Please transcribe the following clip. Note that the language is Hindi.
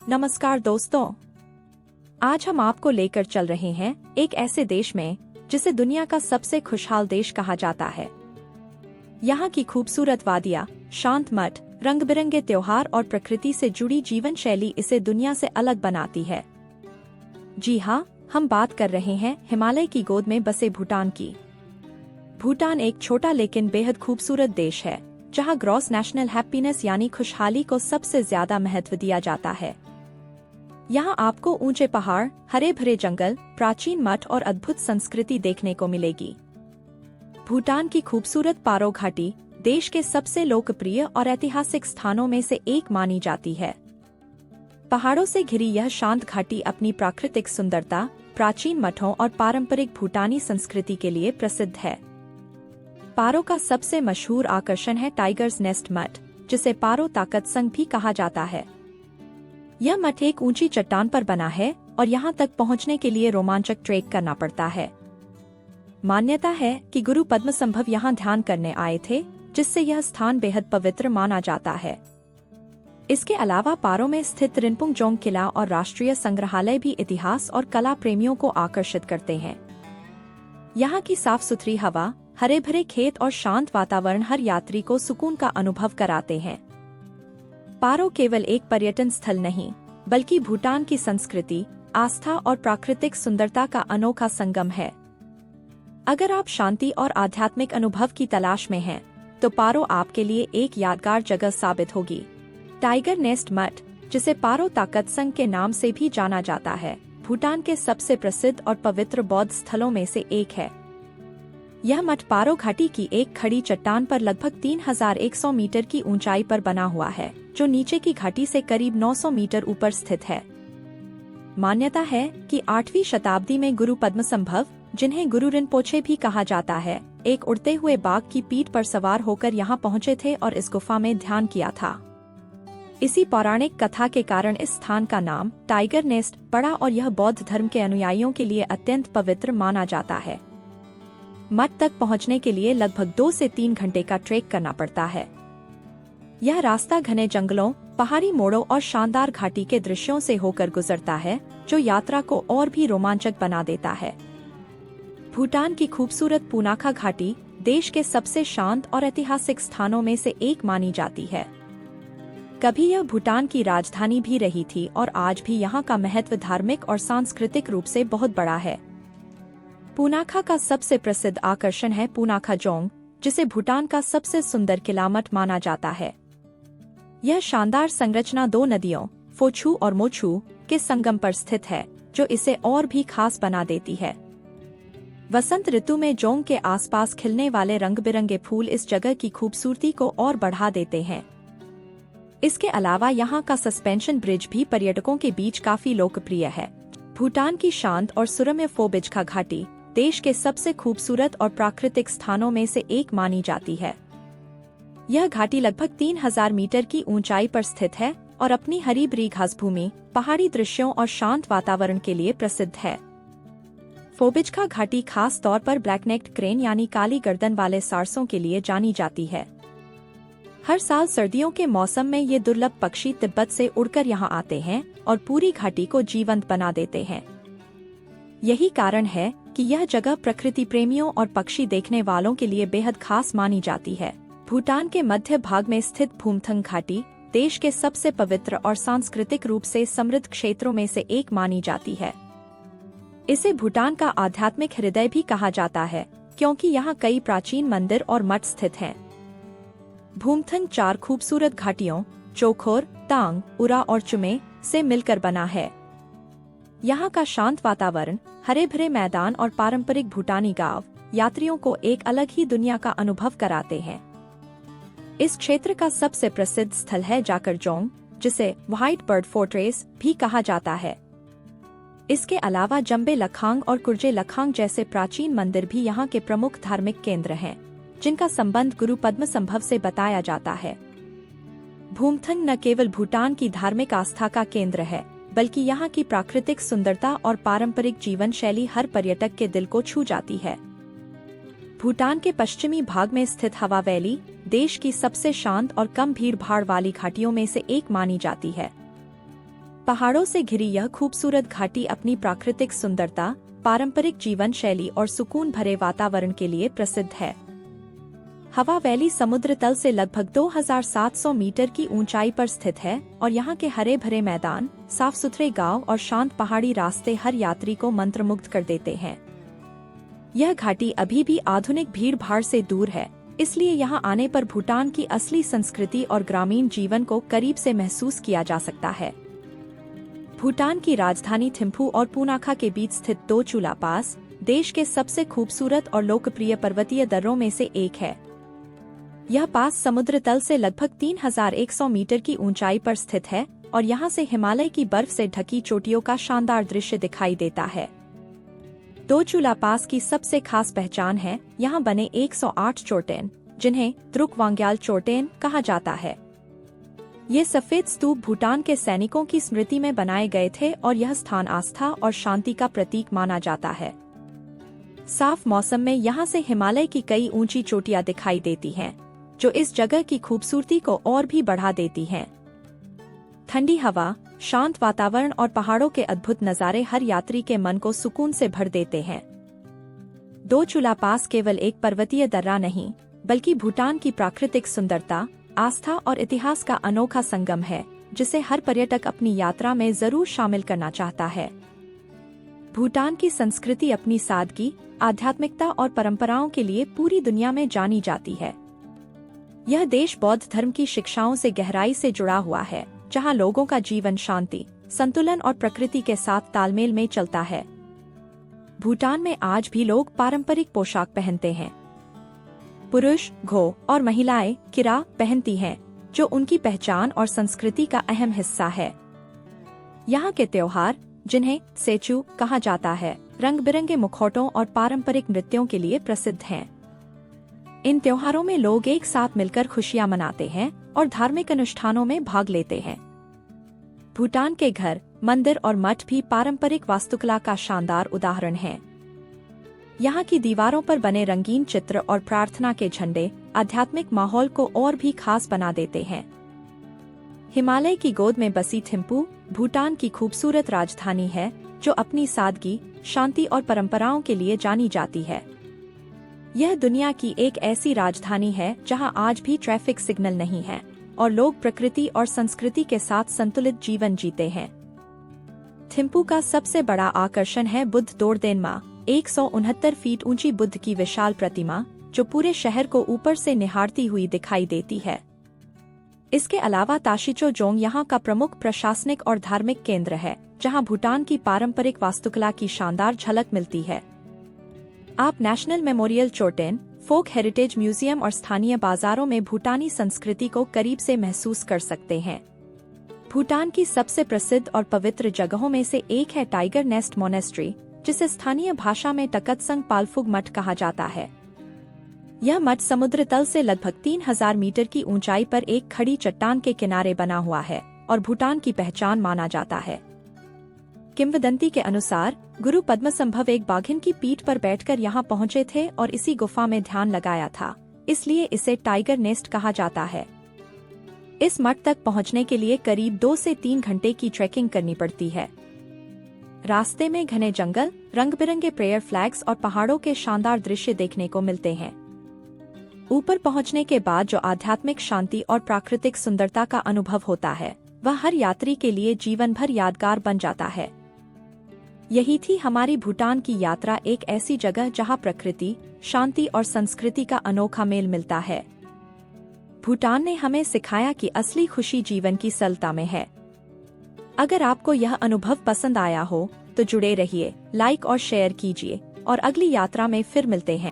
नमस्कार दोस्तों, आज हम आपको लेकर चल रहे हैं एक ऐसे देश में जिसे दुनिया का सबसे खुशहाल देश कहा जाता है। यहाँ की खूबसूरत वादियाँ, शांत मठ, रंग बिरंगे त्योहार और प्रकृति से जुड़ी जीवन शैली इसे दुनिया से अलग बनाती है। जी हाँ, हम बात कर रहे हैं हिमालय की गोद में बसे भूटान की। भूटान एक छोटा लेकिन बेहद खूबसूरत देश है, जहाँ ग्रॉस नेशनल हैप्पीनेस यानी खुशहाली को सबसे ज्यादा महत्व दिया जाता है। यहाँ आपको ऊंचे पहाड़, हरे भरे जंगल, प्राचीन मठ और अद्भुत संस्कृति देखने को मिलेगी। भूटान की खूबसूरत पारो घाटी देश के सबसे लोकप्रिय और ऐतिहासिक स्थानों में से एक मानी जाती है। पहाड़ों से घिरी यह शांत घाटी अपनी प्राकृतिक सुंदरता, प्राचीन मठों और पारंपरिक भूटानी संस्कृति के लिए प्रसिद्ध है। पारो का सबसे मशहूर आकर्षण है टाइगर्स नेस्ट मठ, जिसे पारो ताकत संघ भी कहा जाता है। यह मठ एक ऊंची चट्टान पर बना है और यहाँ तक पहुँचने के लिए रोमांचक ट्रेक करना पड़ता है। मान्यता है कि गुरु पद्मसंभव यहाँ ध्यान करने आए थे, जिससे यह स्थान बेहद पवित्र माना जाता है। इसके अलावा पारो में स्थित रिनपुंग जोंग किला और राष्ट्रीय संग्रहालय भी इतिहास और कला प्रेमियों को आकर्षित करते हैं। यहाँ की साफ सुथरी हवा, हरे भरे खेत और शांत वातावरण हर यात्री को सुकून का अनुभव कराते हैं। पारो केवल एक पर्यटन स्थल नहीं, बल्कि भूटान की संस्कृति, आस्था और प्राकृतिक सुंदरता का अनोखा संगम है। अगर आप शांति और आध्यात्मिक अनुभव की तलाश में हैं, तो पारो आपके लिए एक यादगार जगह साबित होगी। टाइगर नेस्ट मठ, जिसे पारो ताकत संघ के नाम से भी जाना जाता है, भूटान के सबसे प्रसिद्ध और पवित्र बौद्ध स्थलों में से एक है। यह मठ पारो घाटी की एक खड़ी चट्टान पर लगभग 3100 मीटर की ऊंचाई पर बना हुआ है, जो नीचे की घाटी से करीब 900 मीटर ऊपर स्थित है। मान्यता है कि 8वीं शताब्दी में गुरु पद्मसंभव, जिन्हें गुरु रिनपोछे भी कहा जाता है, एक उड़ते हुए बाघ की पीठ पर सवार होकर यहाँ पहुँचे थे और इस गुफा में ध्यान किया था। इसी पौराणिक कथा के कारण इस स्थान का नाम टाइगर नेस्ट पड़ा और यह बौद्ध धर्म के अनुयायियों के लिए अत्यंत पवित्र माना जाता है। मठ तक पहुंचने के लिए लगभग 2 से 3 घंटे का ट्रेक करना पड़ता है। यह रास्ता घने जंगलों, पहाड़ी मोड़ों और शानदार घाटी के दृश्यों से होकर गुजरता है, जो यात्रा को और भी रोमांचक बना देता है। भूटान की खूबसूरत पुनाखा घाटी देश के सबसे शांत और ऐतिहासिक स्थानों में से एक मानी जाती है। कभी यह भूटान की राजधानी भी रही थी और आज भी यहाँ का महत्व धार्मिक और सांस्कृतिक रूप से बहुत बड़ा है। पुनाखा का सबसे प्रसिद्ध आकर्षण है पुनाखा जोंग, जिसे भूटान का सबसे सुंदर किला मठ माना जाता है। यह शानदार संरचना 2 नदियों, फोछू और मोछू, के संगम पर स्थित है, जो इसे और भी खास बना देती है। वसंत ऋतु में जोंग के आसपास खिलने वाले रंग बिरंगे फूल इस जगह की खूबसूरती को और बढ़ा देते हैं। इसके अलावा यहाँ का सस्पेंशन ब्रिज भी पर्यटकों के बीच काफी लोकप्रिय है। भूटान की शांत और सुरम्य फोबिजखा घाटी देश के सबसे खूबसूरत और प्राकृतिक स्थानों में से एक मानी जाती है। यह घाटी लगभग 3000 मीटर की ऊंचाई पर स्थित है और अपनी हरी भरी घासभूमि, पहाड़ी दृश्यों और शांत वातावरण के लिए प्रसिद्ध है। फोबिजखा घाटी खास तौर पर ब्लैकनेक्ड क्रेन यानी काली गर्दन वाले सारसों के लिए जानी जाती है। हर साल सर्दियों के मौसम में ये दुर्लभ पक्षी तिब्बत से उड़कर यहाँ आते हैं और पूरी घाटी को जीवंत बना देते हैं। यही कारण है कि यह जगह प्रकृति प्रेमियों और पक्षी देखने वालों के लिए बेहद खास मानी जाती है। भूटान के मध्य भाग में स्थित भूमथंग घाटी देश के सबसे पवित्र और सांस्कृतिक रूप से समृद्ध क्षेत्रों में से एक मानी जाती है। इसे भूटान का आध्यात्मिक हृदय भी कहा जाता है, क्योंकि यहाँ कई प्राचीन मंदिर और मठ स्थित हैं। भूमथंग 4 खूबसूरत घाटियों चोखोर, तांग, उरा और चुमे से मिलकर बना है। यहाँ का शांत वातावरण, हरे भरे मैदान और पारंपरिक भूटानी गांव यात्रियों को एक अलग ही दुनिया का अनुभव कराते हैं। इस क्षेत्र का सबसे प्रसिद्ध स्थल है जाकर जोंग, जिसे व्हाइट बर्ड फोर्ट्रेस भी कहा जाता है। इसके अलावा जम्बे लखांग और कुर्जे लखांग जैसे प्राचीन मंदिर भी यहाँ के प्रमुख धार्मिक केंद्र हैं, जिनका संबंध गुरु पद्मसंभव से बताया जाता है। भूमथंग न केवल भूटान की धार्मिक आस्था का केंद्र है, बल्कि यहाँ की प्राकृतिक सुंदरता और पारंपरिक जीवन शैली हर पर्यटक के दिल को छू जाती है। भूटान के पश्चिमी भाग में स्थित हवा वैली देश की सबसे शांत और कम भीड़ भाड़ वाली घाटियों में से एक मानी जाती है। पहाड़ों से घिरी यह खूबसूरत घाटी अपनी प्राकृतिक सुंदरता, पारंपरिक जीवन शैली और सुकून भरे वातावरण के लिए प्रसिद्ध है। हवा वैली समुद्र तल से लगभग 2700 मीटर की ऊंचाई पर स्थित है और यहाँ के हरे भरे मैदान, साफ सुथरे गांव और शांत पहाड़ी रास्ते हर यात्री को मंत्रमुग्ध कर देते हैं। यह घाटी अभी भी आधुनिक भीड़ भाड़ से दूर है, इसलिए यहाँ आने पर भूटान की असली संस्कृति और ग्रामीण जीवन को करीब से महसूस किया जा सकता है। भूटान की राजधानी थिम्पू और पूनाखा के बीच स्थित दो चूला पास देश के सबसे खूबसूरत और लोकप्रिय पर्वतीय दर्रों में से एक है। यह पास समुद्र तल से लगभग 3100 मीटर की ऊंचाई पर स्थित है और यहाँ से हिमालय की बर्फ से ढकी चोटियों का शानदार दृश्य दिखाई देता है। दो चूला पास की सबसे खास पहचान है यहाँ बने 108 चोटेन, जिन्हें द्रुक वांग्याल चोटेन कहा जाता है। ये सफेद स्तूप भूटान के सैनिकों की स्मृति में बनाए गए थे और यह स्थान आस्था और शांति का प्रतीक माना जाता है। साफ मौसम में यहाँ से हिमालय की कई ऊंची चोटियां दिखाई देती हैं, जो इस जगह की खूबसूरती को और भी बढ़ा देती हैं। ठंडी हवा, शांत वातावरण और पहाड़ों के अद्भुत नज़ारे हर यात्री के मन को सुकून से भर देते हैं। दो चूला पास केवल एक पर्वतीय दर्रा नहीं, बल्कि भूटान की प्राकृतिक सुंदरता, आस्था और इतिहास का अनोखा संगम है, जिसे हर पर्यटक अपनी यात्रा में जरूर शामिल करना चाहता है। भूटान की संस्कृति अपनी सादगी, आध्यात्मिकता और परंपराओं के लिए पूरी दुनिया में जानी जाती है। यह देश बौद्ध धर्म की शिक्षाओं से गहराई से जुड़ा हुआ है, जहां लोगों का जीवन शांति, संतुलन और प्रकृति के साथ तालमेल में चलता है। भूटान में आज भी लोग पारंपरिक पोशाक पहनते हैं। पुरुष घो और महिलाएं किरा पहनती हैं, जो उनकी पहचान और संस्कृति का अहम हिस्सा है। यहाँ के त्योहार, जिन्हें सेचू कहा जाता है, रंग बिरंगे मुखौटों और पारंपरिक नृत्यों के लिए प्रसिद्ध हैं। इन त्योहारों में लोग एक साथ मिलकर खुशियां मनाते हैं और धार्मिक अनुष्ठानों में भाग लेते हैं। भूटान के घर, मंदिर और मठ भी पारंपरिक वास्तुकला का शानदार उदाहरण हैं। यहाँ की दीवारों पर बने रंगीन चित्र और प्रार्थना के झंडे आध्यात्मिक माहौल को और भी खास बना देते हैं। हिमालय की गोद में बसी थिम्पू भूटान की खूबसूरत राजधानी है, जो अपनी सादगी, शांति और परंपराओं के लिए जानी जाती है। यह दुनिया की एक ऐसी राजधानी है जहां आज भी ट्रैफिक सिग्नल नहीं है और लोग प्रकृति और संस्कृति के साथ संतुलित जीवन जीते हैं। थिम्पू का सबसे बड़ा आकर्षण है बुद्ध दोरदेनमा, 169 फीट ऊंची बुद्ध की विशाल प्रतिमा, जो पूरे शहर को ऊपर से निहारती हुई दिखाई देती है। इसके अलावा ताशिचो-जोंग यहाँ का प्रमुख प्रशासनिक और धार्मिक केंद्र है, जहाँ भूटान की पारंपरिक वास्तुकला की शानदार झलक मिलती है। आप नेशनल मेमोरियल चोटेन, फोक हेरिटेज म्यूजियम और स्थानीय बाजारों में भूटानी संस्कृति को करीब से महसूस कर सकते हैं। भूटान की सबसे प्रसिद्ध और पवित्र जगहों में से एक है टाइगर नेस्ट मोनेस्ट्री, जिसे स्थानीय भाषा में टकतसंग पालफुग मठ कहा जाता है। यह मठ समुद्र तल से लगभग 3000 मीटर की ऊंचाई पर एक खड़ी चट्टान के किनारे बना हुआ है और भूटान की पहचान माना जाता है। किंवदंती के अनुसार गुरु पद्मसंभव एक बाघिन की पीठ पर बैठकर यहाँ पहुँचे थे और इसी गुफा में ध्यान लगाया था, इसलिए इसे टाइगर नेस्ट कहा जाता है। इस मठ तक पहुँचने के लिए करीब 2 से 3 घंटे की ट्रैकिंग करनी पड़ती है। रास्ते में घने जंगल, रंग बिरंगे प्रेयर फ्लैग्स और पहाड़ों के शानदार दृश्य देखने को मिलते हैं। ऊपर पहुंचने के बाद जो आध्यात्मिक शांति और प्राकृतिक सुंदरता का अनुभव होता है, वह हर यात्री के लिए जीवन भर यादगार बन जाता है। यही थी हमारी भूटान की यात्रा, एक ऐसी जगह जहां प्रकृति, शांति और संस्कृति का अनोखा मेल मिलता है। भूटान ने हमें सिखाया कि असली खुशी जीवन की सरलता में है। अगर आपको यह अनुभव पसंद आया हो तो जुड़े रहिए, लाइक और शेयर कीजिए और अगली यात्रा में फिर मिलते हैं।